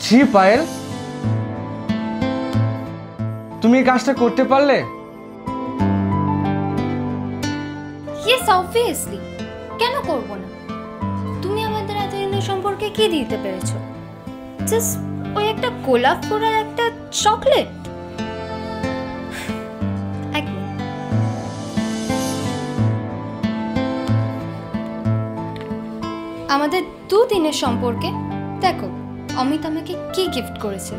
ছি পায়েল, তুমি এই কাজটা করতে পারলে? ইয়েস অবভিয়াসলি, কেন করব না? তুমি আমাদের এতদিনের সম্পর্কে কি দিতে পেরেছো? জাস্ট ওই একটা গোলাপ ফুল আর একটা চকলেট। আমাদের দুদিনের সম্পর্কে দেখো অমিত আমাকে কি গিফট করেছে,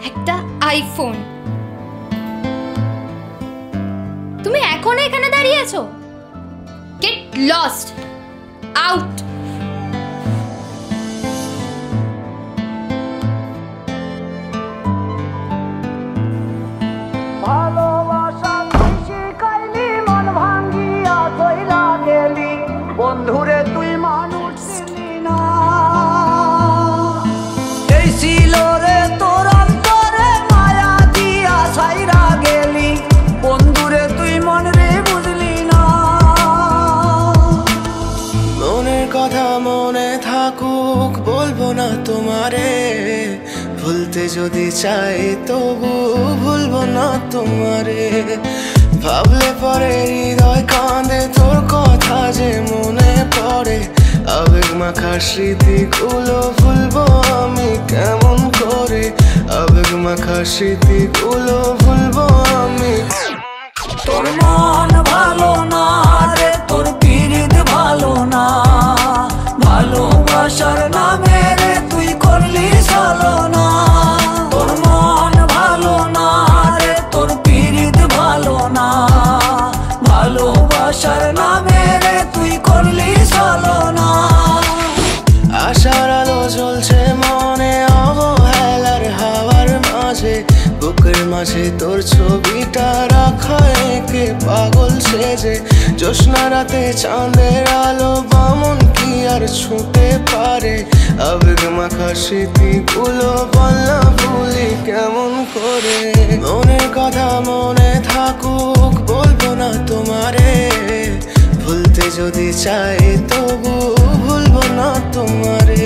একটা আইফোন। তুমি এখনো এখানে দাঁড়িয়ে আছো? Get lost, out. বন্ধুরে তুই মানুষ ছিলি না, এই ছিল রে তোর অন্তরে মায়া দিয়া ছাইরা গেলি। বন্ধুরে তুই মন রে বুঝলি না। মনের কথা মনে থাকুক বলবো না তোমারে, ভুলতে যদি চাই তবু ভুলবো না তোমারে। ভাবলে পরে হৃদয় কাঁদে তোর কথা যে মনে পড়ে, আবেগ মাখা স্মৃতিগুলো ভুলবো আমি কেমন করে, আবেগ মাখা স্মৃতিগুলো ভুলবো আমি। তোর মন ভালো না রে, তোর পীড়িত ভালো না, ভালোবাসার নামে রে তুই করলি ছলনা। তোর মন ভালো না রে, তোর পীড়িত ভালো না, ভালোবাসার নামে রে তুই করলি ছলনা। আশার আলো জ্বলছে মনে অবহেলার হাওয়ার মাঝে, বুকের মাঝে তোর ছবিটা রাখা একে পাগল সেজে। জ্যোৎস্না রাতে চাঁদের আলো বামন কি আর ছুঁতে পারে, আবেগ মাখা স্মৃতিগুলো বলনা ভুলি কেমন করে। মনের কথা মনে থাকুক বলবো না তোমারে, ভুলতে যদি চাই তবু ভুলবো না তোমারে,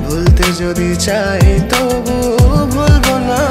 ভুলতে যদি চাই তবু ভুলবো না